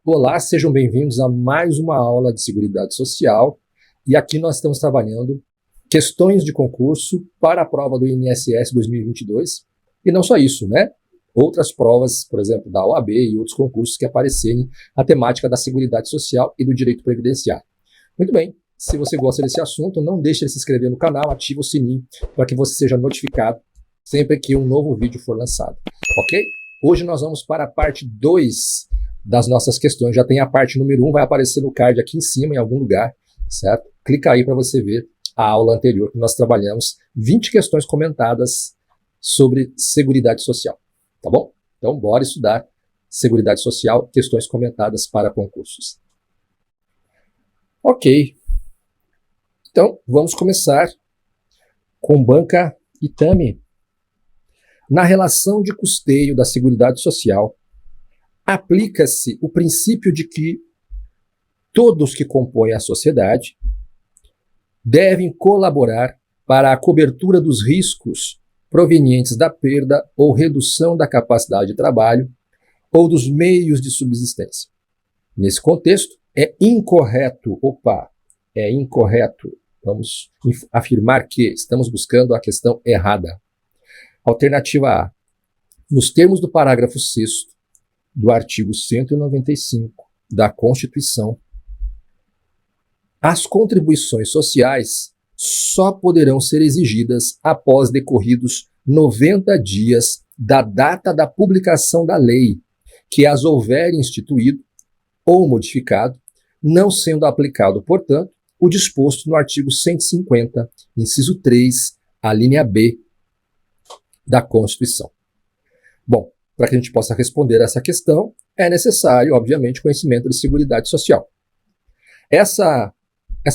Olá, sejam bem-vindos a mais uma aula de Seguridade Social. E aqui nós estamos trabalhando questões de concurso para a prova do INSS 2022. E não só isso, né? Outras provas, por exemplo, da OAB e outros concursos que aparecerem a temática da Seguridade Social e do direito previdenciário. Muito bem, se você gosta desse assunto, não deixe de se inscrever no canal, ative o sininho para que você seja notificado sempre que um novo vídeo for lançado, ok? Hoje nós vamos para a parte 2 das nossas questões. Já tem a parte número 1, vai aparecer no card aqui em cima, em algum lugar, certo? Clica aí para você ver a aula anterior que nós trabalhamos 20 questões comentadas sobre Seguridade Social, tá bom? Então, bora estudar Seguridade Social, questões comentadas para concursos. Ok. Então, vamos começar com banca Itami. Na relação de custeio da Seguridade Social, aplica-se o princípio de que todos que compõem a sociedade devem colaborar para a cobertura dos riscos provenientes da perda ou redução da capacidade de trabalho ou dos meios de subsistência. Nesse contexto, é incorreto, vamos afirmar que estamos buscando a questão errada. Alternativa A. Nos termos do parágrafo 6º do artigo 195 da Constituição, as contribuições sociais só poderão ser exigidas após decorridos 90 dias da data da publicação da lei, que as houver instituído ou modificado, não sendo aplicado, portanto, o disposto no artigo 150, inciso 3, a linha B da Constituição. Bom, para que a gente possa responder essa questão, é necessário, obviamente, conhecimento de Seguridade Social. Essa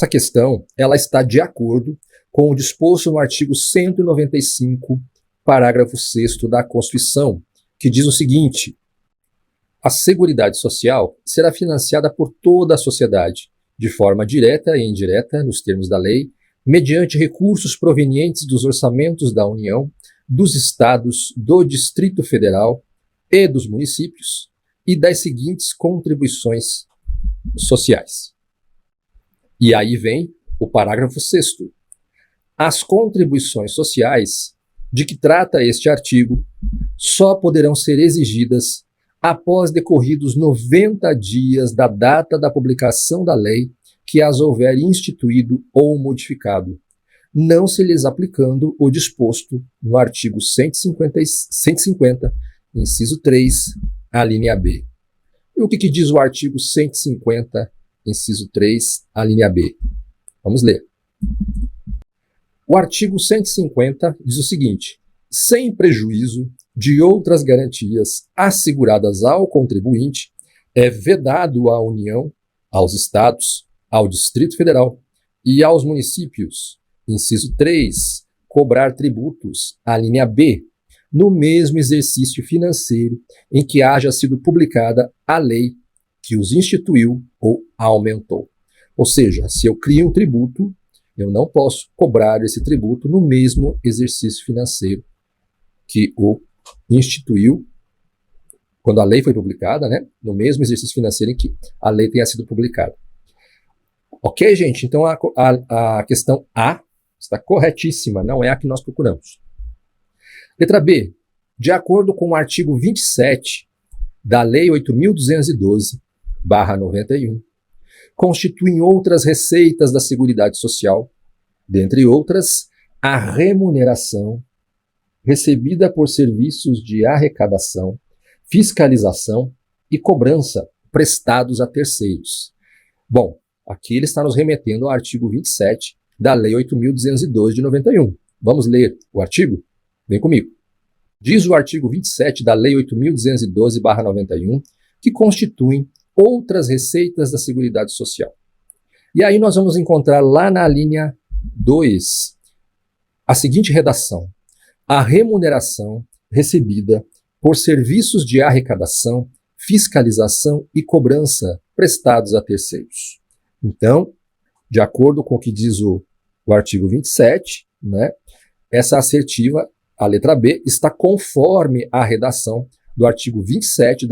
questão, ela está de acordo com o disposto no artigo 195, parágrafo 6º da Constituição, que diz o seguinte: a Seguridade Social será financiada por toda a sociedade, de forma direta e indireta, nos termos da lei, mediante recursos provenientes dos orçamentos da União, dos estados, do Distrito Federal e dos municípios, e das seguintes contribuições sociais. E aí vem o parágrafo 6º. As contribuições sociais de que trata este artigo só poderão ser exigidas após decorridos 90 dias da data da publicação da lei que as houver instituído ou modificado, não se lhes aplicando o disposto no artigo 150, inciso 3, a linha B. E o que diz o artigo 150, inciso 3, a linha B? Vamos ler. O artigo 150 diz o seguinte: sem prejuízo de outras garantias asseguradas ao contribuinte, é vedado à União, aos Estados, ao Distrito Federal e aos municípios, inciso 3, cobrar tributos, a linha B, no mesmo exercício financeiro em que haja sido publicada a lei que os instituiu ou aumentou. Ou seja, se eu crio um tributo, eu não posso cobrar esse tributo no mesmo exercício financeiro que o instituiu, quando a lei foi publicada, né? No mesmo exercício financeiro em que a lei tenha sido publicada. Ok, gente? Então a questão A está corretíssima, não é a que nós procuramos. Letra B. De acordo com o artigo 27 da Lei 8.212/91, constituem outras receitas da Seguridade Social, dentre outras, a remuneração recebida por serviços de arrecadação, fiscalização e cobrança prestados a terceiros. Bom, aqui ele está nos remetendo ao artigo 27 da Lei 8.212/91. Vamos ler o artigo? Vem comigo. Diz o artigo 27 da Lei 8.212/91 que constituem outras receitas da Seguridade Social. E aí nós vamos encontrar lá na linha 2 a seguinte redação: a remuneração recebida por serviços de arrecadação, fiscalização e cobrança prestados a terceiros. Então, de acordo com o que diz o artigo 27, né, essa assertiva, a letra B, está conforme a redação do artigo 27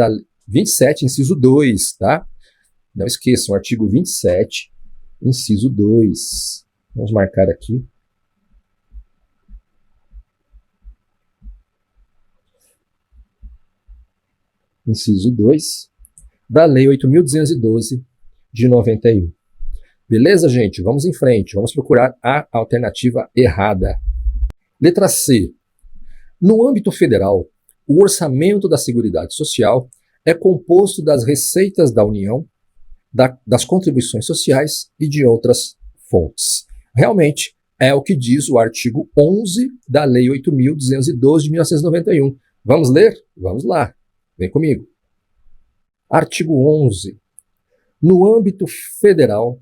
27, inciso 2, tá? Não esqueçam, artigo 27, inciso 2. Vamos marcar aqui. Inciso 2, da Lei 8.212, de 91. Beleza, gente? Vamos em frente. Vamos procurar a alternativa errada. Letra C. No âmbito federal, o orçamento da Seguridade Social é composto das receitas da União, das contribuições sociais e de outras fontes. Realmente, é o que diz o artigo 11 da Lei 8.212 de 1991. Vamos ler? Vamos lá. Vem comigo. Artigo 11. No âmbito federal,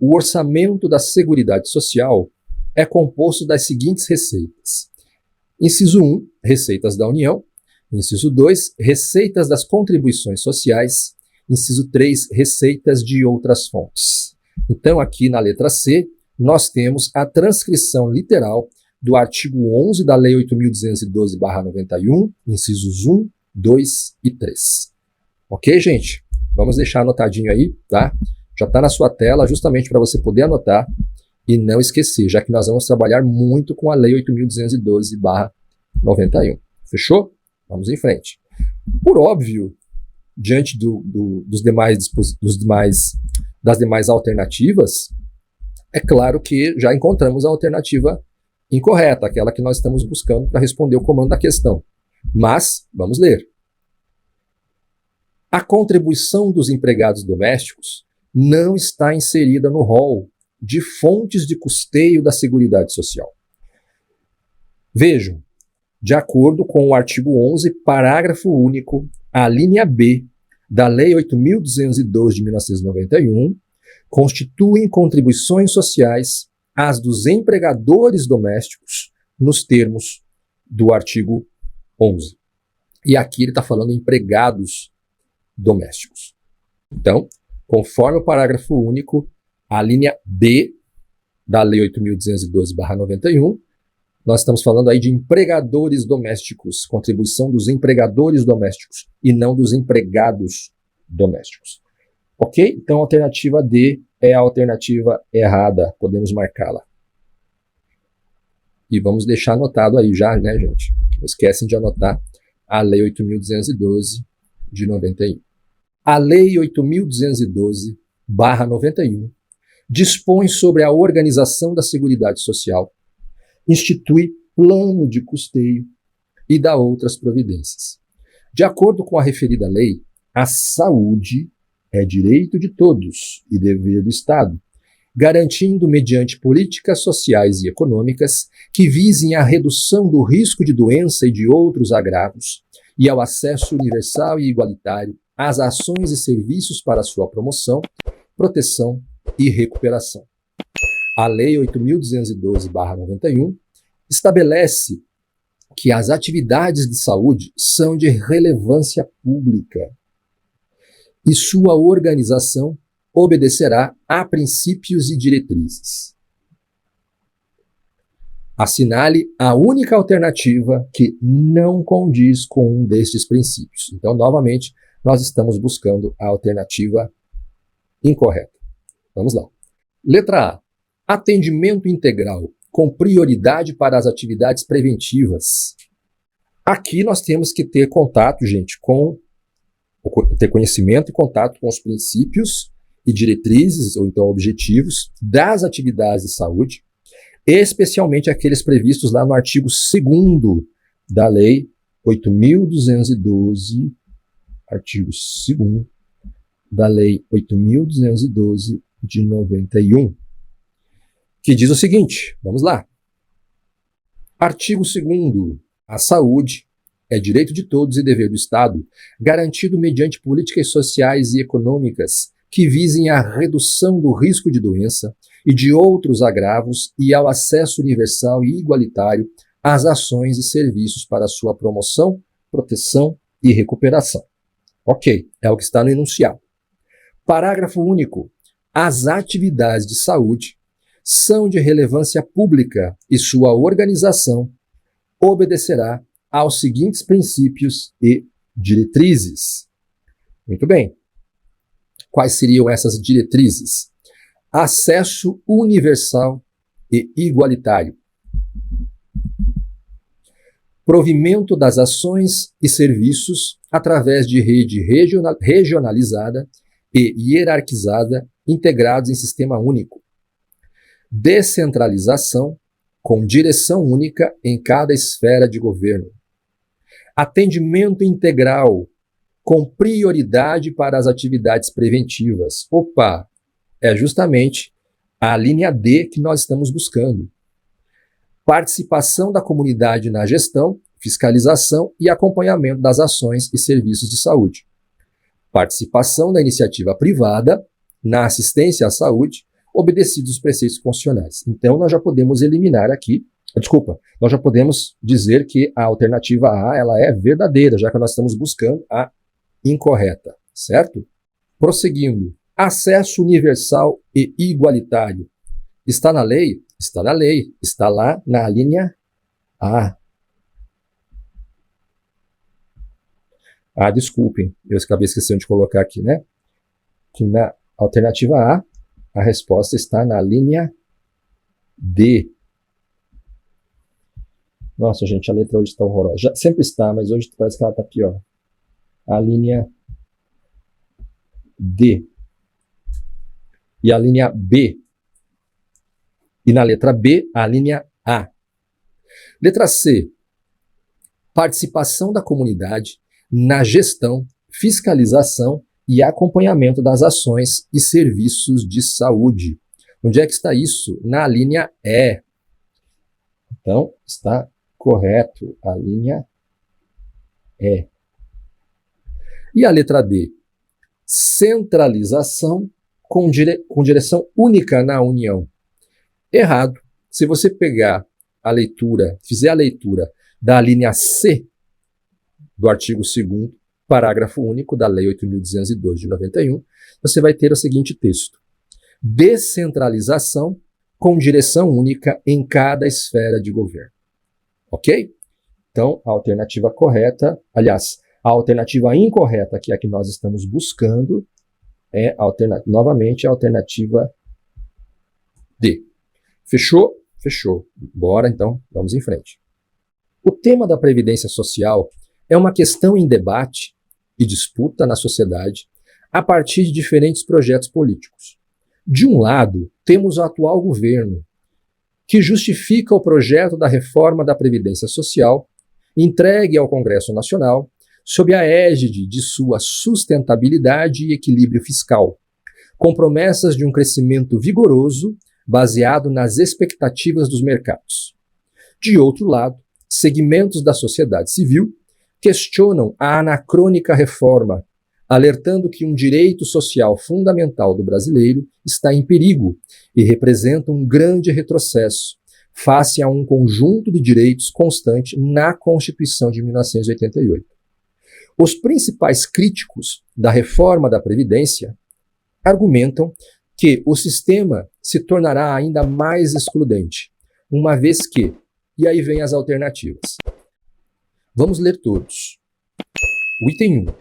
o orçamento da Seguridade Social é composto das seguintes receitas. Inciso 1, receitas da União. Inciso 2, receitas das contribuições sociais. Inciso 3, receitas de outras fontes. Então, aqui na letra C, nós temos a transcrição literal do artigo 11 da Lei 8.212/91, incisos 1, 2 e 3. Ok, gente? Vamos deixar anotadinho aí, tá? Já está na sua tela, justamente para você poder anotar e não esquecer, já que nós vamos trabalhar muito com a Lei 8.212/91. Fechou? Vamos em frente. Por óbvio, diante das demais alternativas, é claro que já encontramos a alternativa incorreta, aquela que nós estamos buscando para responder o comando da questão. Mas, vamos ler. A contribuição dos empregados domésticos não está inserida no rol de fontes de custeio da Seguridade Social. Vejam, de acordo com o artigo 11, parágrafo único, a linha B da Lei 8.212 de 1991, constituem contribuições sociais as dos empregadores domésticos nos termos do artigo 11. E aqui ele está falando empregados domésticos. Então, conforme o parágrafo único, a linha B da Lei 8.212/91, nós estamos falando aí de empregadores domésticos, contribuição dos empregadores domésticos e não dos empregados domésticos. Ok? Então a alternativa D é a alternativa errada, podemos marcá-la. E vamos deixar anotado aí já, né, gente? Não esquecem de anotar a Lei 8.212 de 91. A Lei 8.212/91 dispõe sobre a organização da Seguridade Social, institui plano de custeio e dá outras providências. De acordo com a referida lei, a saúde é direito de todos e dever do Estado, garantindo mediante políticas sociais e econômicas que visem à redução do risco de doença e de outros agravos e ao acesso universal e igualitário às ações e serviços para sua promoção, proteção e recuperação. A Lei 8.212/91 estabelece que as atividades de saúde são de relevância pública e sua organização obedecerá a princípios e diretrizes. Assinale a única alternativa que não condiz com um destes princípios. Então, novamente, nós estamos buscando a alternativa incorreta. Vamos lá. Letra A. Atendimento integral com prioridade para as atividades preventivas. Aqui nós temos que ter contato, gente, ter conhecimento e contato com os princípios e diretrizes, ou então objetivos, das atividades de saúde, especialmente aqueles previstos lá no artigo 2º da Lei 8.212, artigo 2º da Lei 8.212 de 91, que diz o seguinte, vamos lá. Artigo 2º. A saúde é direito de todos e dever do Estado, garantido mediante políticas sociais e econômicas que visem à redução do risco de doença e de outros agravos e ao acesso universal e igualitário às ações e serviços para sua promoção, proteção e recuperação. Ok, é o que está no enunciado. Parágrafo único. As atividades de saúde são de relevância pública e sua organização obedecerá aos seguintes princípios e diretrizes. Muito bem. Quais seriam essas diretrizes? Acesso universal e igualitário. Provimento das ações e serviços através de rede regionalizada e hierarquizada, integrados em sistema único. Descentralização, com direção única em cada esfera de governo. Atendimento integral, com prioridade para as atividades preventivas. Opa, é justamente a linha D que nós estamos buscando. Participação da comunidade na gestão, fiscalização e acompanhamento das ações e serviços de saúde. Participação da iniciativa privada na assistência à saúde, obedecidos os preceitos constitucionais. Então, nós já podemos eliminar aqui, nós já podemos dizer que a alternativa A ela é verdadeira, já que nós estamos buscando a incorreta, certo? Prosseguindo. Acesso universal e igualitário. Está na lei? Está na lei. Está lá na linha A. Desculpem, eu acabei esquecendo de colocar aqui, né? Que na alternativa A, a resposta está na linha D. Nossa, gente, a letra hoje está horrorosa. Sempre está, mas hoje parece que ela está pior. A linha D. E a linha B. E na letra B, a linha A. Letra C. Participação da comunidade na gestão, fiscalização e acompanhamento das ações e serviços de saúde. Onde é que está isso? Na linha E. Então, está correto a linha E. E a letra D? Centralização com direção única na União. Errado. Se você pegar a leitura, fizer a leitura da linha C do artigo 2º, parágrafo único da Lei 8.202 de 91, você vai ter o seguinte texto. Descentralização com direção única em cada esfera de governo. Ok? Então, a alternativa correta, aliás, a alternativa incorreta, que é a que nós estamos buscando, é novamente a alternativa D. Fechou? Fechou. Bora, então, vamos em frente. O tema da Previdência Social é uma questão em debate e disputa na sociedade a partir de diferentes projetos políticos. De um lado, temos o atual governo, que justifica o projeto da reforma da Previdência Social, entregue ao Congresso Nacional, sob a égide de sua sustentabilidade e equilíbrio fiscal, com promessas de um crescimento vigoroso, baseado nas expectativas dos mercados. De outro lado, segmentos da sociedade civil questionam a anacrônica reforma, alertando que um direito social fundamental do brasileiro está em perigo e representa um grande retrocesso face a um conjunto de direitos constante na Constituição de 1988. Os principais críticos da reforma da Previdência argumentam que o sistema se tornará ainda mais excludente, uma vez que, e aí vem as alternativas. Vamos ler todos. O item 1.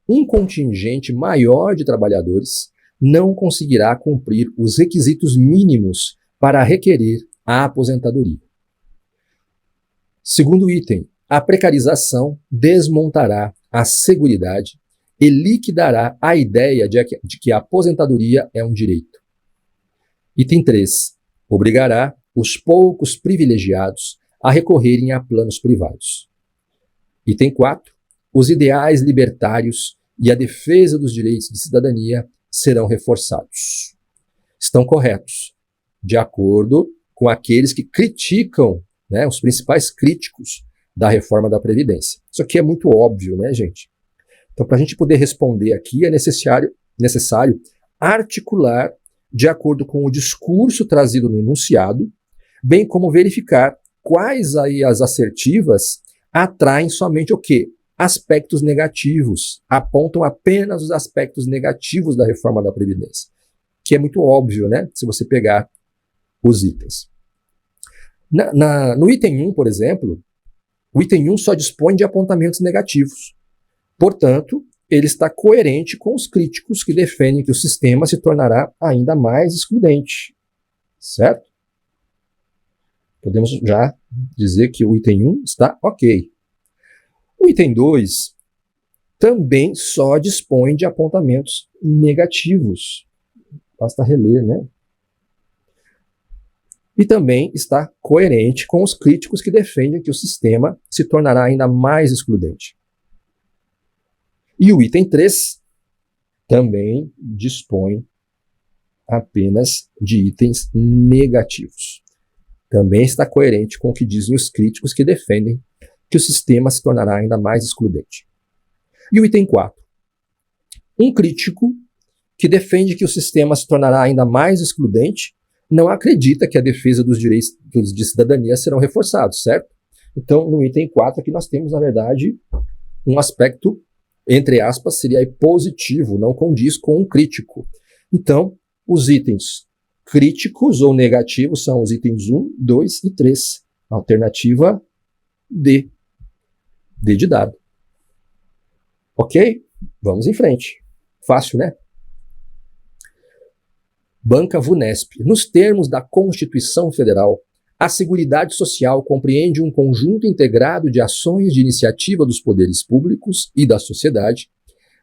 Um contingente maior de trabalhadores não conseguirá cumprir os requisitos mínimos para requerer a aposentadoria. Segundo item, a precarização desmontará a seguridade e liquidará a ideia de que a aposentadoria é um direito. Item 3. Obrigará os poucos privilegiados a recorrerem a planos privados. Item 4. Os ideais libertários e a defesa dos direitos de cidadania serão reforçados. Estão corretos, de acordo com aqueles que criticam, né, os principais críticos da reforma da Previdência. Isso aqui é muito óbvio, né, gente? Então, para a gente poder responder aqui, é necessário articular de acordo com o discurso trazido no enunciado, bem como verificar quais aí as assertivas atraem somente o quê? Aspectos negativos, apontam apenas os aspectos negativos da reforma da Previdência, que é muito óbvio, né, se você pegar os itens. No item 1, por exemplo, o item 1 só dispõe de apontamentos negativos. Portanto, ele está coerente com os críticos que defendem que o sistema se tornará ainda mais excludente, certo? Podemos já dizer que o item 1 está ok. O item 2 também só dispõe de apontamentos negativos. Basta reler, né? E também está coerente com os críticos que defendem que o sistema se tornará ainda mais excludente. E o item 3 também dispõe apenas de itens negativos. Também está coerente com o que dizem os críticos que defendem que o sistema se tornará ainda mais excludente. E o item 4. Um crítico que defende que o sistema se tornará ainda mais excludente não acredita que a defesa dos direitos de cidadania serão reforçados, certo? Então, no item 4 aqui nós temos, na verdade, um aspecto, entre aspas, seria positivo, não condiz com um crítico. Então, os itens críticos ou negativos são os itens 1, 2 e 3. Alternativa D. D de dado. Ok? Vamos em frente. Fácil, né? Banca VUNESP. Nos termos da Constituição Federal, a Seguridade Social compreende um conjunto integrado de ações de iniciativa dos poderes públicos e da sociedade,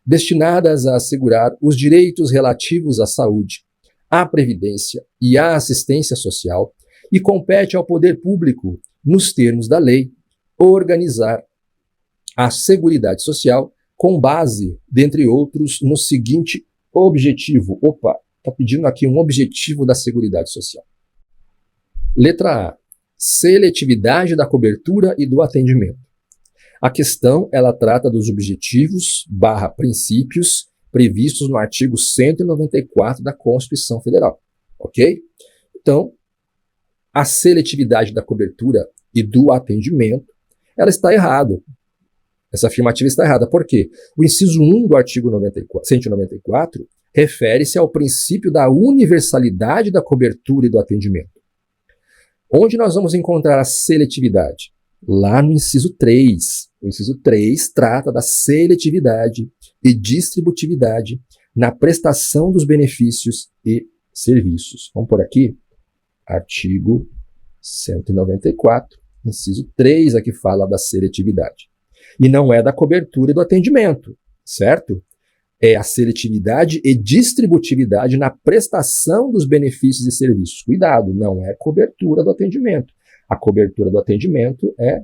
destinadas a assegurar os direitos relativos à saúde, à previdência e à assistência social, e compete ao poder público, nos termos da lei, organizar a Seguridade Social com base, dentre outros, no seguinte objetivo. Está pedindo aqui um objetivo da Seguridade Social. Letra A. Seletividade da cobertura e do atendimento. A questão, ela trata dos objetivos / princípios previstos no artigo 194 da Constituição Federal. Ok? Então, a seletividade da cobertura e do atendimento, ela está errada. Essa afirmativa está errada. Por quê? O inciso 1 do artigo 194 refere-se ao princípio da universalidade da cobertura e do atendimento. Onde nós vamos encontrar a seletividade? Lá no inciso 3. O inciso 3 trata da seletividade e distributividade na prestação dos benefícios e serviços. Vamos por aqui, artigo 194, inciso 3, aqui fala da seletividade. E não é da cobertura e do atendimento, certo? É a seletividade e distributividade na prestação dos benefícios e serviços. Cuidado, não é cobertura do atendimento. A cobertura do atendimento é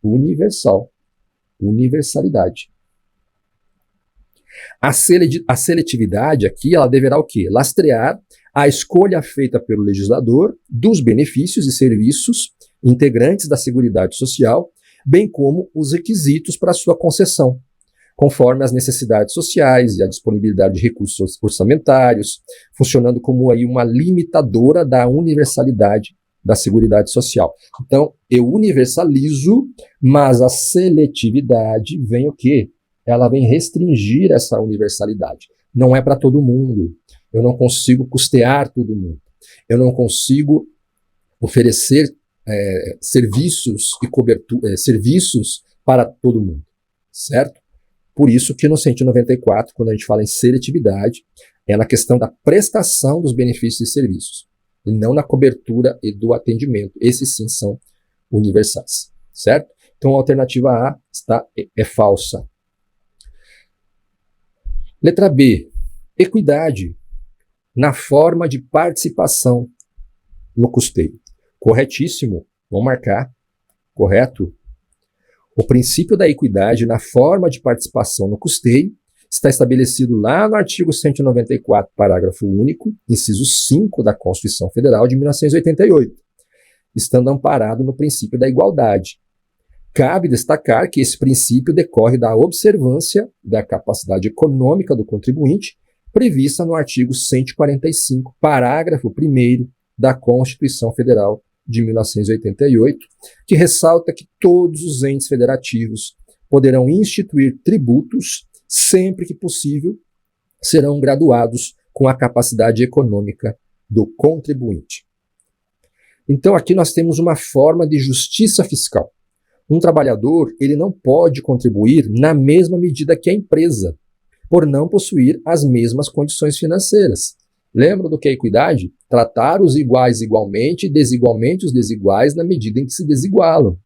universal. Universalidade. A seletividade aqui, ela deverá o quê? Lastrear a escolha feita pelo legislador dos benefícios e serviços integrantes da Seguridade Social, bem como os requisitos para sua concessão, conforme as necessidades sociais e a disponibilidade de recursos orçamentários, funcionando como aí uma limitadora da universalidade da Seguridade Social. Então, eu universalizo, mas a seletividade vem o quê? Ela vem restringir essa universalidade. Não é para todo mundo. Eu não consigo custear todo mundo. Eu não consigo oferecer serviços e cobertura, serviços para todo mundo, certo? Por isso que no 194, quando a gente fala em seletividade, é na questão da prestação dos benefícios e serviços, e não na cobertura e do atendimento. Esses sim são universais, certo? Então a alternativa A é falsa. Letra B. Equidade na forma de participação no custeio. Corretíssimo. Vamos marcar. Correto? O princípio da equidade na forma de participação no custeio está estabelecido lá no artigo 194, parágrafo único, inciso 5 da Constituição Federal de 1988, estando amparado no princípio da igualdade. Cabe destacar que esse princípio decorre da observância da capacidade econômica do contribuinte, prevista no artigo 145, parágrafo 1º da Constituição Federal de 1988, que ressalta que todos os entes federativos poderão instituir tributos sempre que possível, serão graduados com a capacidade econômica do contribuinte. Então aqui nós temos uma forma de justiça fiscal. Um trabalhador, ele não pode contribuir na mesma medida que a empresa, por não possuir as mesmas condições financeiras. Lembra do que é equidade? Tratar os iguais igualmente e desigualmente os desiguais na medida em que se desigualam.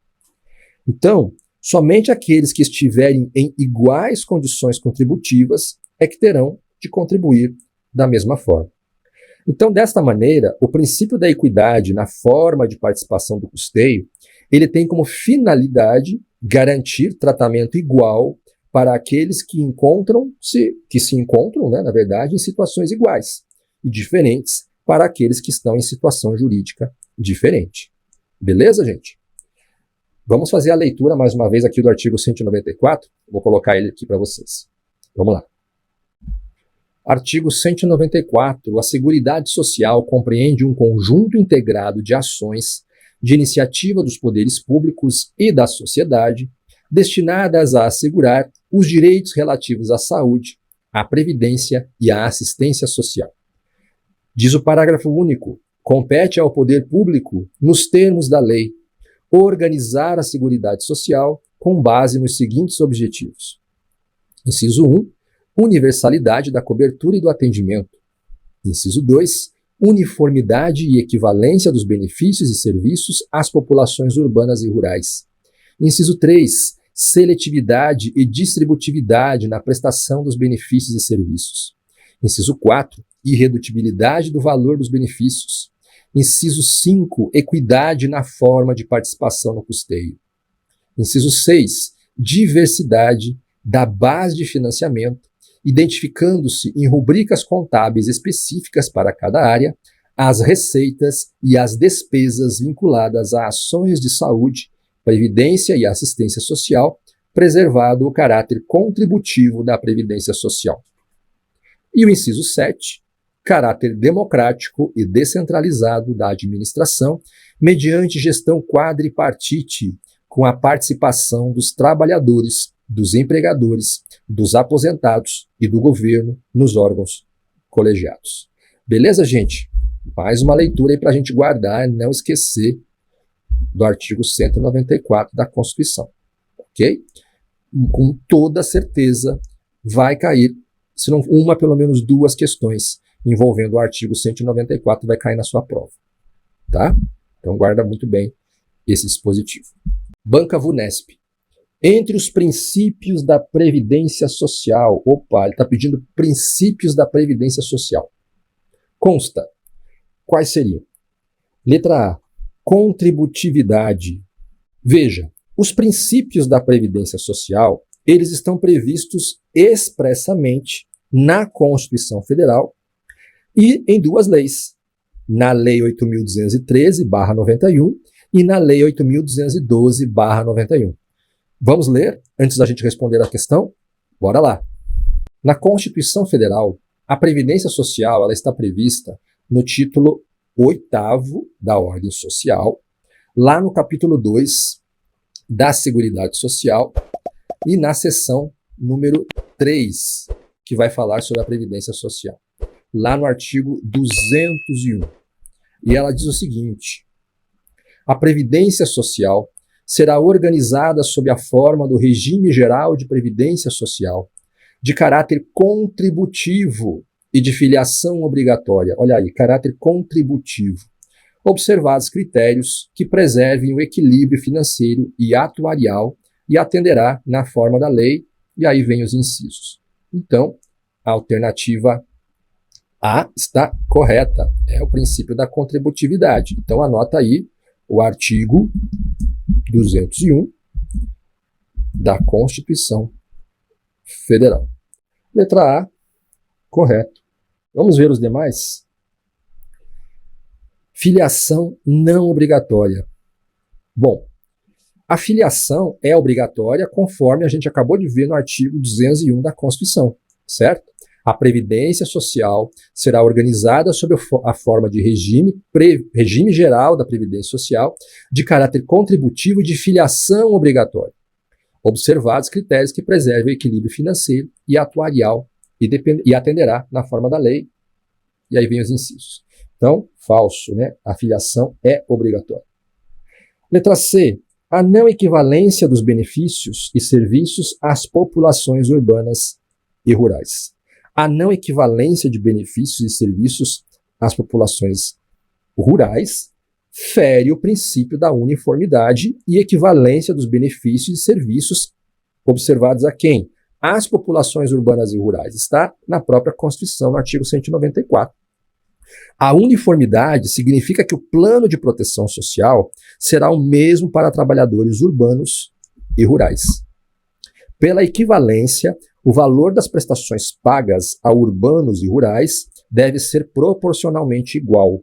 Então, somente aqueles que estiverem em iguais condições contributivas é que terão de contribuir da mesma forma. Então, desta maneira, o princípio da equidade na forma de participação do custeio, ele tem como finalidade garantir tratamento igual para aqueles que se encontram, na verdade, em situações iguais e diferentes para aqueles que estão em situação jurídica diferente. Beleza, gente? Vamos fazer a leitura mais uma vez aqui do artigo 194. Vou colocar ele aqui para vocês. Vamos lá. Artigo 194. A Seguridade Social compreende um conjunto integrado de ações de iniciativa dos poderes públicos e da sociedade destinadas a assegurar os direitos relativos à saúde, à previdência e à assistência social. Diz o parágrafo único: compete ao poder público, nos termos da lei, organizar a Seguridade Social com base nos seguintes objetivos. Inciso 1, universalidade da cobertura e do atendimento. Inciso 2, uniformidade e equivalência dos benefícios e serviços às populações urbanas e rurais. Inciso 3, seletividade e distributividade na prestação dos benefícios e serviços. Inciso 4, irredutibilidade do valor dos benefícios. Inciso 5, equidade na forma de participação no custeio. Inciso 6, diversidade da base de financiamento, identificando-se em rubricas contábeis específicas para cada área as receitas e as despesas vinculadas a ações de saúde, previdência e assistência social, preservado o caráter contributivo da previdência social. E o inciso 7, caráter democrático e descentralizado da administração, mediante gestão quadripartite, com a participação dos trabalhadores, dos empregadores, dos aposentados e do governo nos órgãos colegiados. Beleza, gente? Mais uma leitura aí para a gente guardar e não esquecer do artigo 194 da Constituição. Ok? Com toda certeza vai cair, se não uma, pelo menos duas questões envolvendo o artigo 194 vai cair na sua prova. Tá? Então guarda muito bem esse dispositivo. Banca VUNESP. Entre os princípios da Previdência Social. Opa, ele está pedindo princípios da Previdência Social. Consta. Quais seriam? Letra A. Contributividade. Veja, os princípios da Previdência Social, eles estão previstos expressamente na Constituição Federal e em duas leis. Na Lei 8.213/91 e na Lei 8.212/91. Vamos ler, antes da gente responder a questão? Bora lá. Na Constituição Federal, a Previdência Social ela está prevista no título 8º da Ordem Social, lá no capítulo 2 da Seguridade Social e na seção número 3, que vai falar sobre a Previdência Social, lá no artigo 201. E ela diz o seguinte: a Previdência Social será organizada sob a forma do Regime Geral de Previdência Social, de caráter contributivo e de filiação obrigatória. Olha aí, caráter contributivo. Observados critérios que preservem o equilíbrio financeiro e atuarial e atenderá na forma da lei, e aí vem os incisos. Então, a alternativa A está correta, é o princípio da contributividade. Então, anota aí o artigo 201 da Constituição Federal. Letra A, correto. Vamos ver os demais? Filiação não obrigatória. Bom, a filiação é obrigatória conforme a gente acabou de ver no artigo 201 da Constituição, certo? A Previdência Social será organizada sob a forma de regime geral da Previdência Social, de caráter contributivo e de filiação obrigatória, observados critérios que preservem o equilíbrio financeiro e atuarial e atenderá na forma da lei, e aí vem os incisos. Então, falso, né? A filiação é obrigatória. Letra C. A não equivalência dos benefícios e serviços às populações urbanas e rurais. A não equivalência de benefícios e serviços às populações rurais fere o princípio da uniformidade e equivalência dos benefícios e serviços observados a quem? Às populações urbanas e rurais. Está na própria Constituição, no artigo 194. A uniformidade significa que o plano de proteção social será o mesmo para trabalhadores urbanos e rurais. Pela equivalência, o valor das prestações pagas a urbanos e rurais deve ser proporcionalmente igual.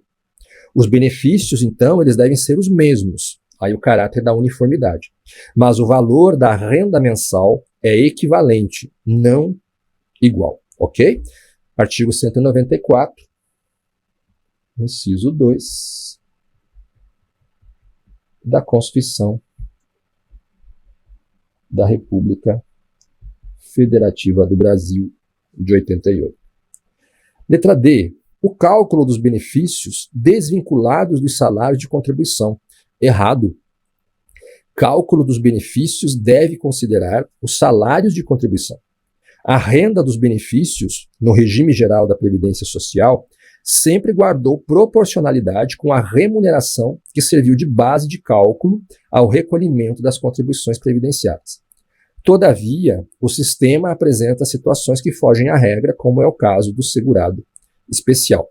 Os benefícios, então, eles devem ser os mesmos, aí o caráter da uniformidade. Mas o valor da renda mensal é equivalente, não igual, ok? Artigo 194, inciso 2 da Constituição da República Federativa do Brasil de 88. Letra D. O cálculo dos benefícios desvinculados dos salários de contribuição. Errado. Cálculo dos benefícios deve considerar os salários de contribuição. A renda dos benefícios, no regime geral da Previdência Social, sempre guardou proporcionalidade com a remuneração que serviu de base de cálculo ao recolhimento das contribuições previdenciárias. Todavia, o sistema apresenta situações que fogem à regra, como é o caso do segurado especial.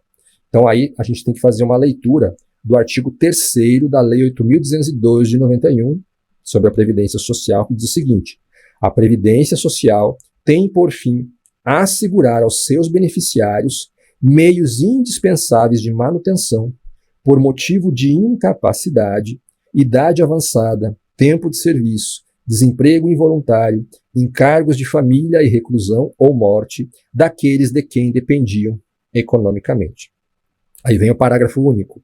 Então aí a gente tem que fazer uma leitura do artigo 3º da Lei 8.202 de 91, sobre a Previdência Social, que diz o seguinte: a Previdência Social tem por fim assegurar aos seus beneficiários meios indispensáveis de manutenção por motivo de incapacidade, idade avançada, tempo de serviço, desemprego involuntário, encargos de família e reclusão ou morte daqueles de quem dependiam economicamente. Aí vem o parágrafo único.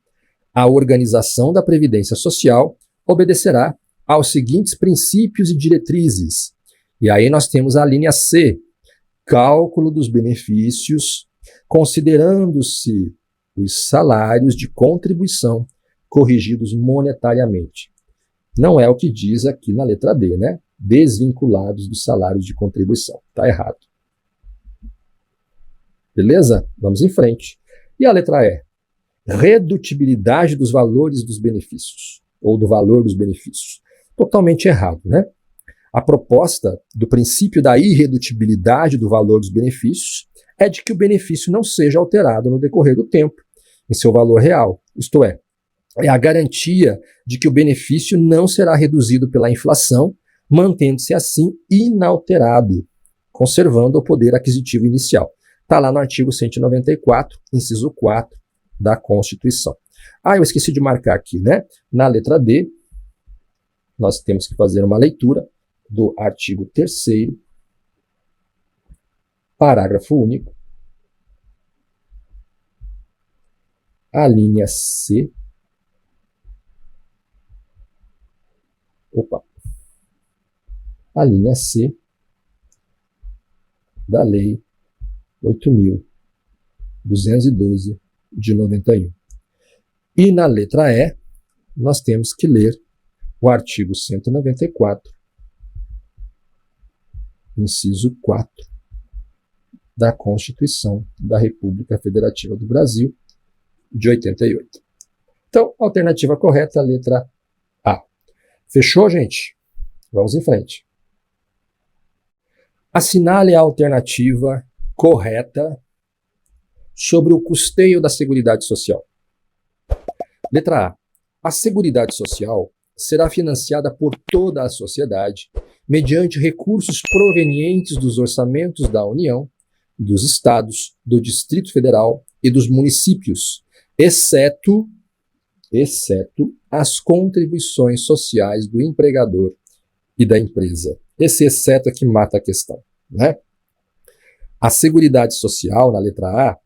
A organização da Previdência Social obedecerá aos seguintes princípios e diretrizes. E aí nós temos a linha C, cálculo dos benefícios, considerando-se os salários de contribuição corrigidos monetariamente. Não é o que diz aqui na letra D, né? Desvinculados dos salários de contribuição. Está errado. Beleza? Vamos em frente. E a letra E? Redutibilidade dos valores dos benefícios, ou do valor dos benefícios. Totalmente errado, né? A proposta do princípio da irredutibilidade do valor dos benefícios é de que o benefício não seja alterado no decorrer do tempo, em seu valor real, isto é a garantia de que o benefício não será reduzido pela inflação, mantendo-se assim inalterado, conservando o poder aquisitivo inicial. Está lá no artigo 194, inciso 4 da Constituição. Eu esqueci de marcar aqui, né? Na letra D, nós temos que fazer uma leitura do artigo 3º, parágrafo único, a linha C, a linha C da Lei 8.212 de 91. E na letra E, nós temos que ler o artigo 194, inciso 4 da Constituição da República Federativa do Brasil de 88. Então, a alternativa correta é a letra A. Fechou, gente? Vamos em frente. Assinale a alternativa correta sobre o custeio da Seguridade Social. Letra A. A Seguridade Social será financiada por toda a sociedade mediante recursos provenientes dos orçamentos da União, dos Estados, do Distrito Federal e dos municípios, exceto as contribuições sociais do empregador e da empresa. Esse exceto é que mata a questão, né? A Seguridade Social, na letra A,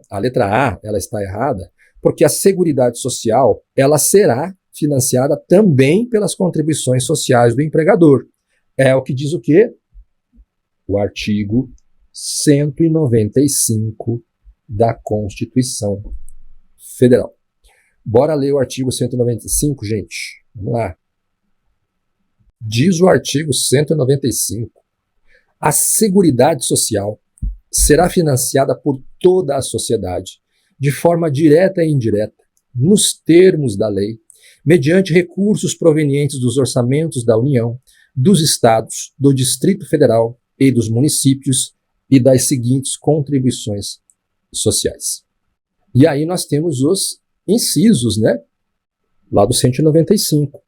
a letra A, ela está errada, porque a Seguridade Social, ela será financiada também pelas contribuições sociais do empregador. É o que diz o quê? O artigo 195 da Constituição Federal. Bora ler o artigo 195, gente? Vamos lá. Diz o artigo 195. A Seguridade Social será financiada por toda a sociedade, de forma direta e indireta, nos termos da lei, mediante recursos provenientes dos orçamentos da União, dos Estados, do Distrito Federal e dos municípios e das seguintes contribuições sociais. E aí nós temos os incisos, né? Lá do 195.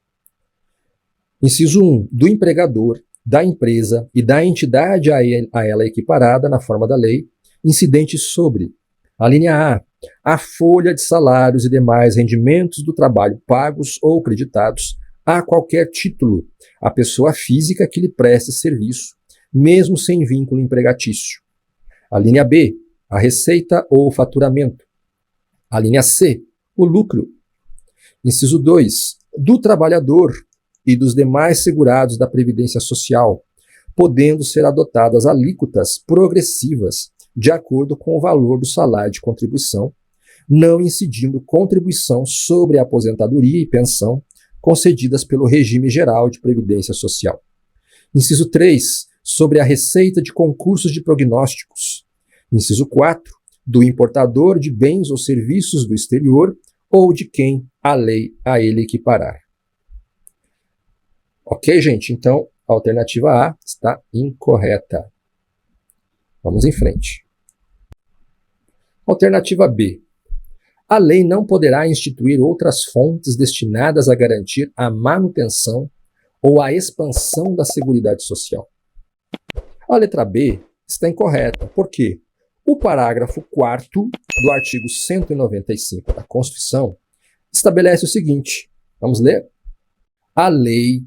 Inciso 1, do empregador, da empresa e da entidade a ela equiparada na forma da lei, incidentes sobre a linha A folha de salários e demais rendimentos do trabalho pagos ou creditados a qualquer título à pessoa física que lhe preste serviço, mesmo sem vínculo empregatício. A linha B, a receita ou o faturamento. A linha C, o lucro. Inciso 2, do trabalhador e dos demais segurados da Previdência Social, podendo ser adotadas alíquotas progressivas de acordo com o valor do salário de contribuição, não incidindo contribuição sobre a aposentadoria e pensão concedidas pelo regime geral de Previdência Social. Inciso 3, sobre a receita de concursos de prognósticos. Inciso 4, do importador de bens ou serviços do exterior ou de quem a lei a ele equiparar. Ok, gente? Então, a alternativa A está incorreta. Vamos em frente. Alternativa B. A lei não poderá instituir outras fontes destinadas a garantir a manutenção ou a expansão da Seguridade Social. A letra B está incorreta. Por quê? O parágrafo 4º do artigo 195 da Constituição estabelece o seguinte. Vamos ler? A lei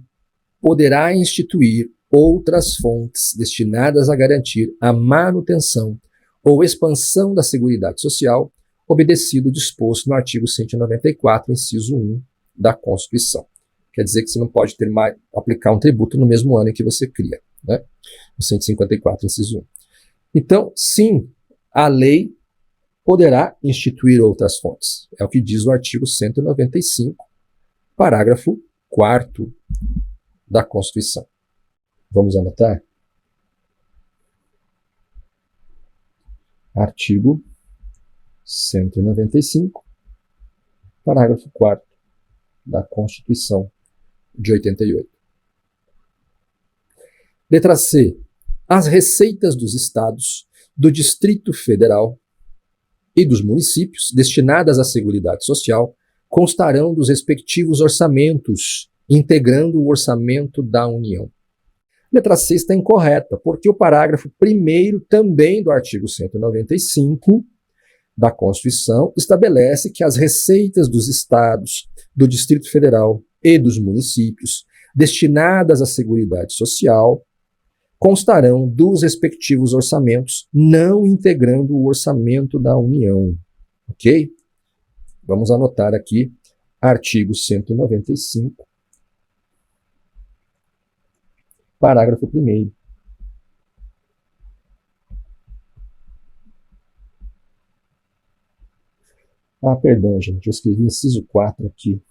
poderá instituir outras fontes destinadas a garantir a manutenção ou expansão da Seguridade Social, obedecido o disposto no artigo 194, inciso 1 da Constituição. Quer dizer que você não pode aplicar um tributo no mesmo ano em que você cria, né? O 154, inciso 1. Então, sim, a lei poderá instituir outras fontes. É o que diz o artigo 195, parágrafo 4º da Constituição. Vamos anotar? Artigo 195, parágrafo 4º da Constituição de 88. Letra C. As receitas dos estados, do Distrito Federal e dos municípios destinadas à Seguridade Social constarão dos respectivos orçamentos, integrando o orçamento da União. Letra C está incorreta, porque o parágrafo 1º também do artigo 195 da Constituição estabelece que as receitas dos estados, do Distrito Federal e dos municípios destinadas à Seguridade Social constarão dos respectivos orçamentos, não integrando o orçamento da União. Ok? Vamos anotar aqui, artigo 195, parágrafo 1º. Perdão, gente, eu escrevi inciso 4 aqui.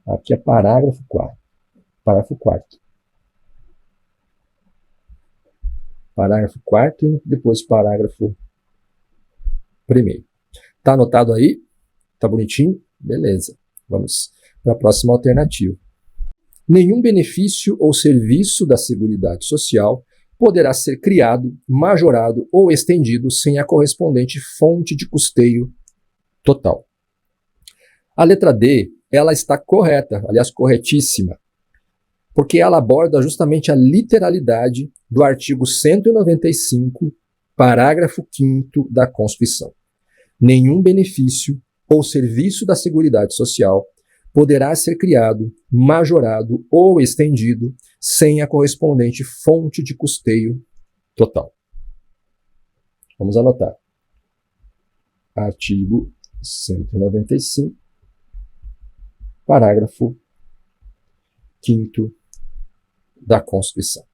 Aqui é parágrafo 4º. Parágrafo 4º. Parágrafo 4º e depois parágrafo 1º. Tá anotado aí? Tá bonitinho? Beleza. Vamos para a próxima alternativa. Nenhum benefício ou serviço da Seguridade Social poderá ser criado, majorado ou estendido sem a correspondente fonte de custeio total. A letra D, ela está correta, aliás, corretíssima, porque ela aborda justamente a literalidade do artigo 195, parágrafo 5º da Constituição. Nenhum benefício ou serviço da Seguridade Social poderá ser criado, majorado ou estendido sem a correspondente fonte de custeio total. Vamos anotar. Artigo 195, parágrafo 5º da Constituição.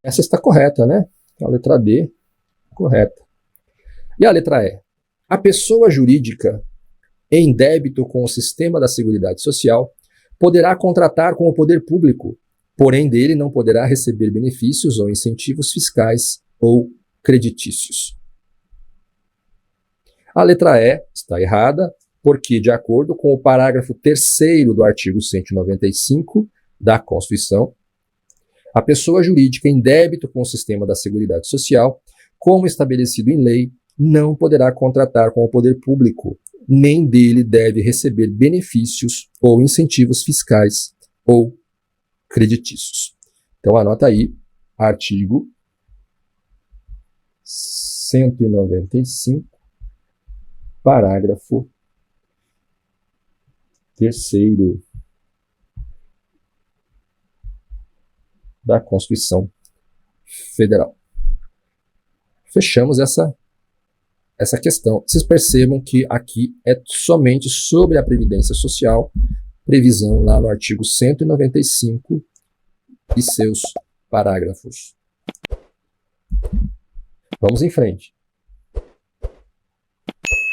Essa está correta, né? A letra D, correta. E a letra E? A pessoa jurídica em débito com o sistema da Seguridade Social poderá contratar com o poder público, porém dele não poderá receber benefícios ou incentivos fiscais ou creditícios. A letra E está errada, porque, de acordo com o parágrafo 3º do artigo 195 da Constituição, a pessoa jurídica em débito com o sistema da Seguridade Social, como estabelecido em lei, não poderá contratar com o poder público, nem dele deve receber benefícios ou incentivos fiscais ou creditícios. Então, anota aí, artigo 195, parágrafo 3º da Constituição Federal. Fechamos essa questão. Vocês percebam que aqui é somente sobre a Previdência Social, previsão lá no artigo 195 e seus parágrafos. Vamos em frente.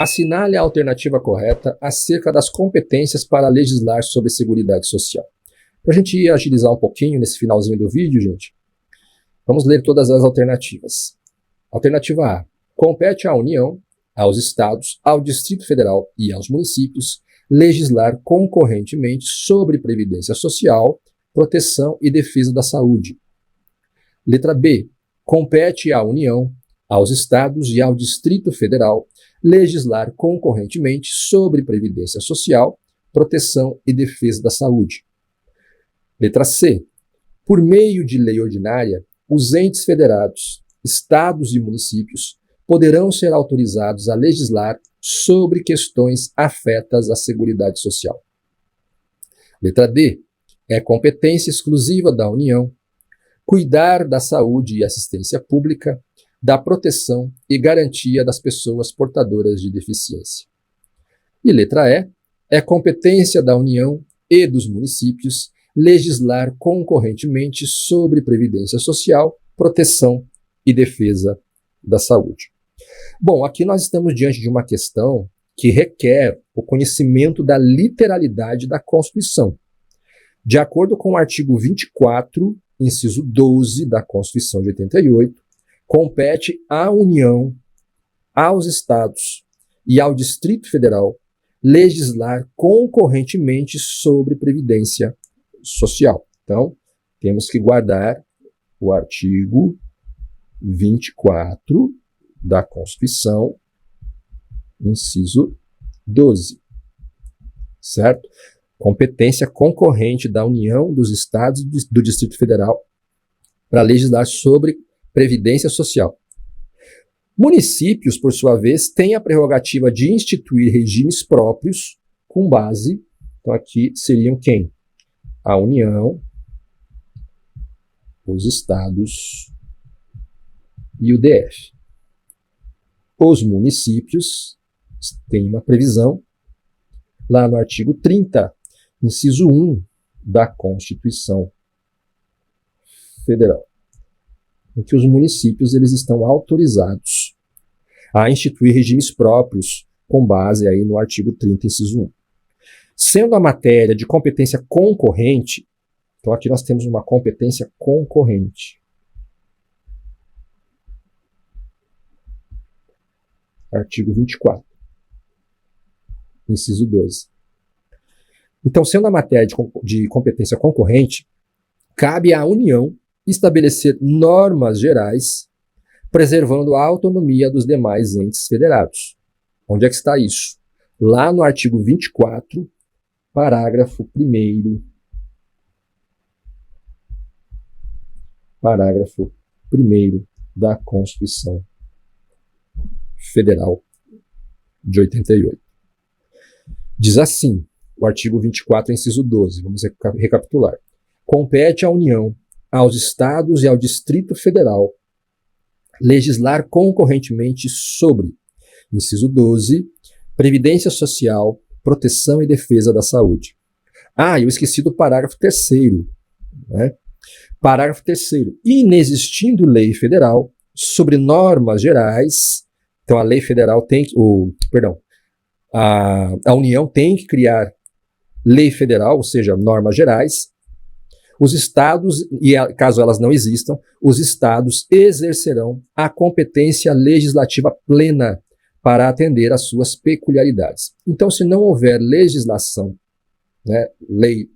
Assinale a alternativa correta acerca das competências para legislar sobre Seguridade Social. Para a gente agilizar um pouquinho nesse finalzinho do vídeo, gente, vamos ler todas as alternativas. Alternativa A. Compete à União, aos Estados, ao Distrito Federal e aos municípios legislar concorrentemente sobre Previdência Social, proteção e defesa da saúde. Letra B. Compete à União, aos Estados e ao Distrito Federal legislar concorrentemente sobre Previdência Social, proteção e defesa da saúde. Letra C. Por meio de lei ordinária, os entes federados, estados e municípios poderão ser autorizados a legislar sobre questões afetas à Seguridade Social. Letra D. É competência exclusiva da União cuidar da saúde e assistência pública, da proteção e garantia das pessoas portadoras de deficiência. E letra E. É competência da União e dos municípios legislar concorrentemente sobre Previdência Social, proteção e defesa da saúde. Bom, aqui nós estamos diante de uma questão que requer o conhecimento da literalidade da Constituição. De acordo com o artigo 24, inciso 12 da Constituição de 88, compete à União, aos Estados e ao Distrito Federal legislar concorrentemente sobre Previdência Social. Então, temos que guardar o artigo 24 da Constituição, inciso 12, certo? Competência concorrente da União, dos Estados e do Distrito Federal para legislar sobre Previdência Social. Municípios, por sua vez, têm a prerrogativa de instituir regimes próprios com base, então aqui seriam quem? A União, os Estados e o DF. Os municípios têm uma previsão lá no artigo 30, inciso 1 da Constituição Federal, em que os municípios eles estão autorizados a instituir regimes próprios com base aí no artigo 30, inciso 1. Sendo a matéria de competência concorrente, então aqui nós temos uma competência concorrente. Artigo 24, inciso 12. Então, sendo a matéria de competência concorrente, cabe à União estabelecer normas gerais, preservando a autonomia dos demais entes federados. Onde é que está isso? Lá no artigo 24, parágrafo 1º. Parágrafo 1º da Constituição Federal de 88. Diz assim, o artigo 24, inciso 12, vamos recapitular. Compete à União, aos Estados e ao Distrito Federal legislar concorrentemente sobre, inciso 12, Previdência Social, proteção e defesa da saúde. Ah, eu esqueci do parágrafo 3º, né? Parágrafo 3º. Inexistindo lei federal sobre normas gerais, então a lei federal tem que, a União tem que criar lei federal, ou seja, normas gerais. Os estados, e caso elas não existam, os estados exercerão a competência legislativa plena para atender às suas peculiaridades. Então, se não houver legislação, né, lei,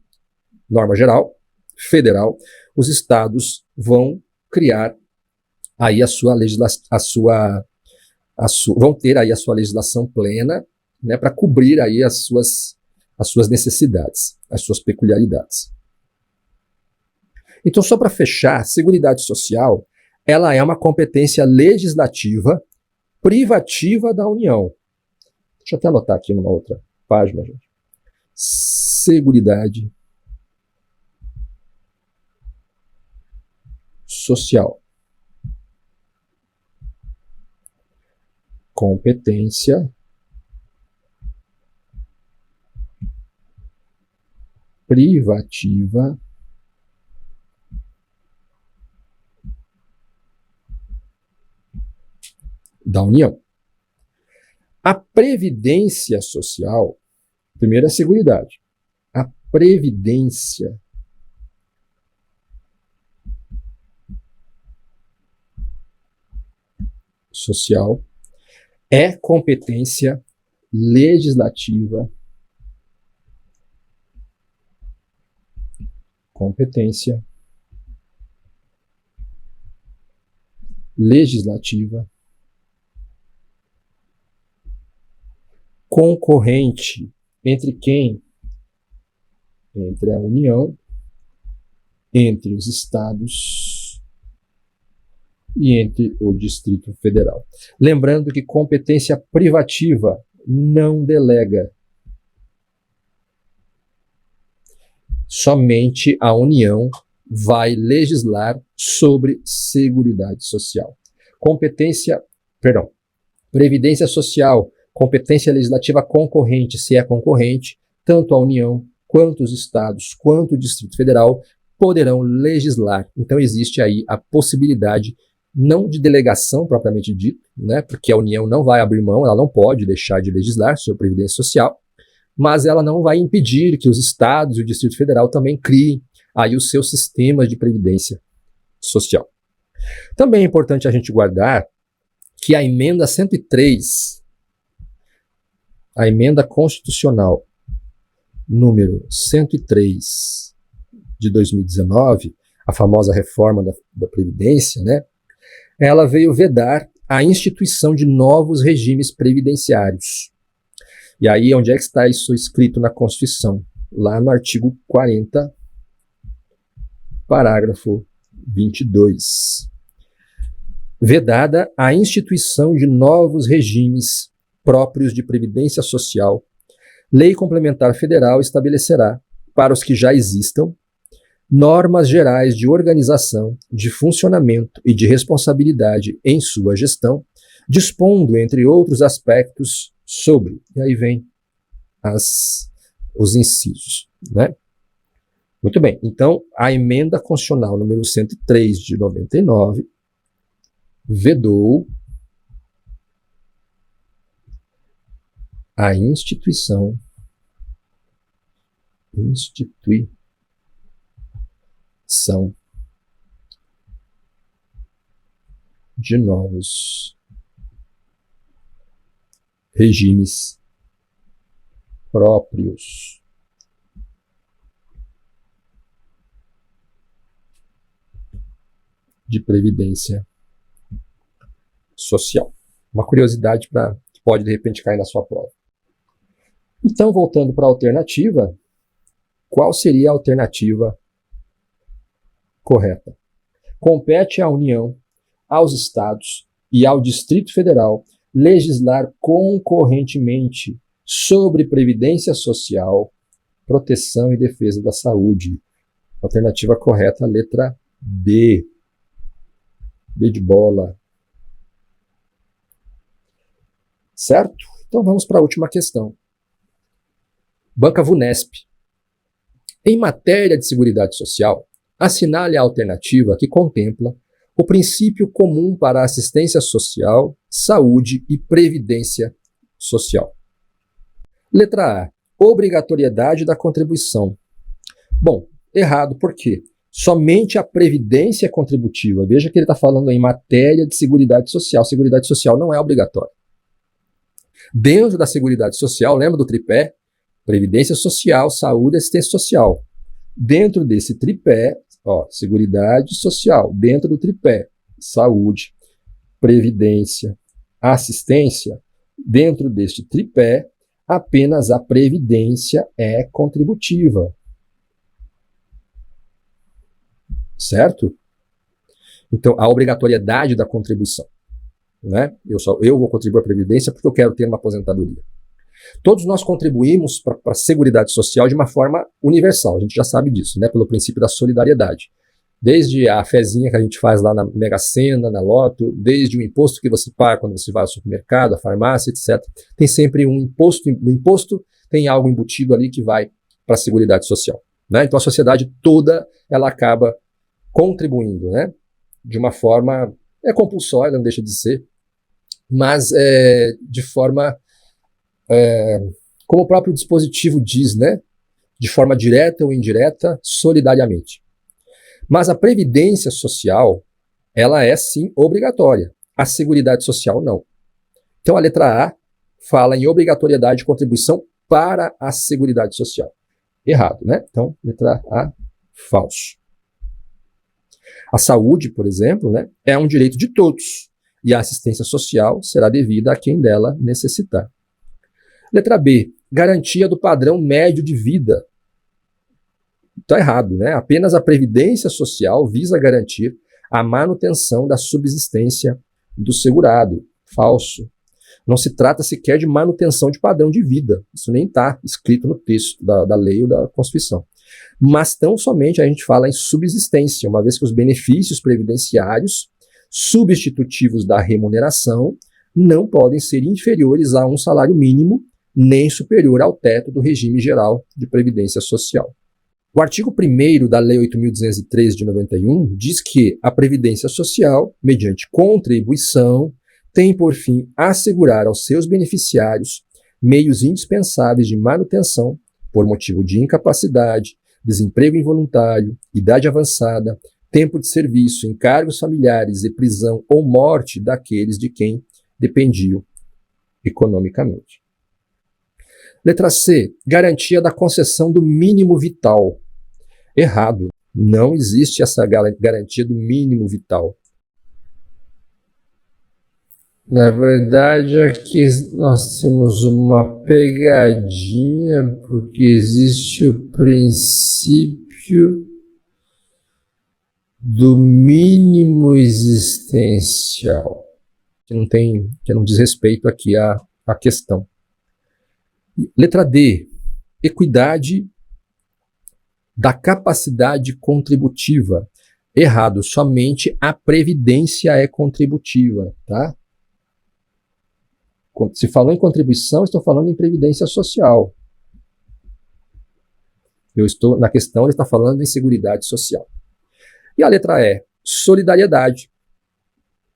norma geral, federal, os estados vão criar aí vão ter aí a sua legislação plena, né, para cobrir aí as suas necessidades, as suas peculiaridades. Então, só para fechar, Seguridade Social, ela é uma competência legislativa privativa da União. Deixa eu até anotar aqui numa outra página, gente. Seguridade Social. Competência privativa da União. A Previdência Social, primeiro é a Seguridade. A Previdência Social é competência legislativa, concorrente entre quem? Entre a União, entre os estados e entre o Distrito Federal. Lembrando que competência privativa não delega. Somente a União vai legislar sobre Seguridade Social. Previdência Social, competência legislativa concorrente, se é concorrente, tanto a União, quanto os estados, quanto o Distrito Federal poderão legislar. Então existe aí a possibilidade não de delegação propriamente dito, né, porque a União não vai abrir mão, ela não pode deixar de legislar sobre Previdência Social, mas ela não vai impedir que os estados e o Distrito Federal também criem aí os seus sistemas de Previdência Social. Também é importante a gente guardar que a emenda 103, a emenda constitucional número 103 de 2019, a famosa reforma da Previdência, né, ela veio vedar a instituição de novos regimes previdenciários. E aí, onde é que está isso escrito na Constituição? Lá no artigo 40, parágrafo 22. Vedada a instituição de novos regimes próprios de previdência social, Lei Complementar Federal estabelecerá, para os que já existam, normas gerais de organização, de funcionamento e de responsabilidade em sua gestão, dispondo, entre outros aspectos, sobre, e aí vem os incisos, né? Muito bem, então a emenda constitucional número 103 de 99 vedou a instituição de novos regimes próprios de previdência social. Uma curiosidade que pode de repente cair na sua prova. Então, voltando para a alternativa, qual seria a alternativa correta? Compete à União, aos estados e ao Distrito Federal legislar concorrentemente sobre previdência social, proteção e defesa da saúde. Alternativa correta, letra B. B de bola. Certo? Então vamos para a última questão. Banca VUNESP. Em matéria de Seguridade Social, assinale a alternativa que contempla o princípio comum para a assistência social, saúde e previdência social. Letra A. obrigatoriedade da contribuição. Bom, errado, por quê? Somente a previdência é contributiva. Veja que ele está falando em matéria de Seguridade Social. Seguridade Social não é obrigatória. Dentro da Seguridade Social, lembra do tripé? Previdência Social, Saúde e Assistência Social. Dentro desse tripé, Seguridade Social. Dentro do tripé, Saúde, Previdência, Assistência. Dentro deste tripé, apenas a Previdência é contributiva. Certo? Então, a obrigatoriedade da contribuição. Né? Eu vou contribuir à Previdência porque eu quero ter uma aposentadoria. Todos nós contribuímos para a Seguridade Social de uma forma universal, a gente já sabe disso, né? Pelo princípio da solidariedade. Desde a fezinha que a gente faz lá na Mega Sena, na Loto, desde o imposto que você paga quando você vai ao supermercado, à farmácia, etc. Tem sempre um imposto, no imposto tem algo embutido ali que vai para a Seguridade Social. Né? Então a sociedade toda, ela acaba contribuindo, né? De uma forma, compulsória, não deixa de ser, mas de forma, como o próprio dispositivo diz, né? De forma direta ou indireta, solidariamente. Mas a Previdência Social, ela é sim obrigatória. A Seguridade Social não. Então a letra A fala em obrigatoriedade de contribuição para a Seguridade Social. Errado, né? Então, letra A, falso. A saúde, por exemplo, né, é um direito de todos, e a assistência social será devida a quem dela necessitar. Letra B, garantia do padrão médio de vida. Está errado, né? Apenas a Previdência Social visa garantir a manutenção da subsistência do segurado. Falso. Não se trata sequer de manutenção de padrão de vida. Isso nem está escrito no texto da lei ou da Constituição. Mas tão somente a gente fala em subsistência, uma vez que os benefícios previdenciários substitutivos da remuneração não podem ser inferiores a um salário mínimo, nem superior ao teto do regime geral de previdência social. O artigo 1º da Lei 8.203 de 91 diz que a previdência social, mediante contribuição, tem por fim assegurar aos seus beneficiários meios indispensáveis de manutenção por motivo de incapacidade, desemprego involuntário, idade avançada, tempo de serviço, encargos familiares e prisão ou morte daqueles de quem dependiam economicamente. Letra C. Garantia da concessão do mínimo vital. Errado. Não existe essa garantia do mínimo vital. Na verdade, aqui nós temos uma pegadinha, porque existe o princípio do mínimo existencial, que não diz respeito aqui à questão. Letra D. Equidade da capacidade contributiva. Errado, somente a previdência é contributiva, tá? Se falou em contribuição, estou falando em previdência social. Na questão, ele está falando em seguridade social. E a letra E, solidariedade.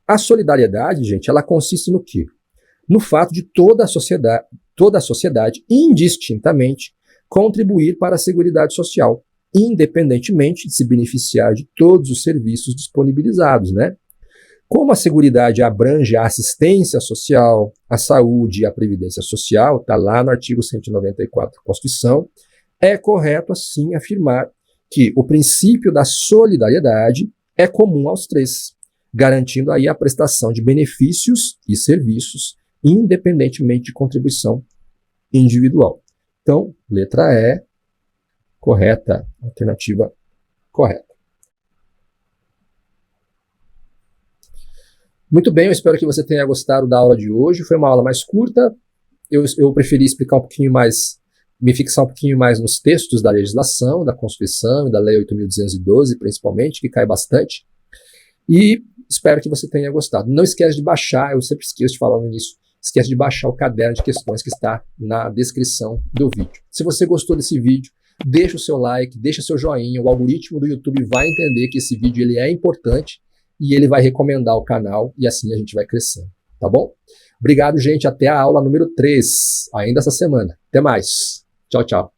A solidariedade, gente, ela consiste no quê? No fato de toda a sociedade, indistintamente, contribuir para a seguridade social, independentemente de se beneficiar de todos os serviços disponibilizados, né? Como a Seguridade abrange a assistência social, a saúde e a previdência social, está lá no artigo 194 da Constituição, é correto, assim, afirmar que o princípio da solidariedade é comum aos três, garantindo aí a prestação de benefícios e serviços, independentemente de contribuição individual. Então, letra E, correta, alternativa correta. Muito bem, eu espero que você tenha gostado da aula de hoje. Foi uma aula mais curta. Eu preferi explicar um pouquinho mais, me fixar um pouquinho mais nos textos da legislação, da Constituição e da Lei 8.212, principalmente, que cai bastante. E espero que você tenha gostado. Não esquece de baixar, eu sempre esqueço de falar nisso, esquece de baixar o caderno de questões que está na descrição do vídeo. Se você gostou desse vídeo, deixa o seu like, deixa seu joinha, o algoritmo do YouTube vai entender que esse vídeo ele é importante e ele vai recomendar o canal e assim a gente vai crescendo, tá bom? Obrigado, gente, até a aula número 3, ainda essa semana. Até mais! Tchau, tchau.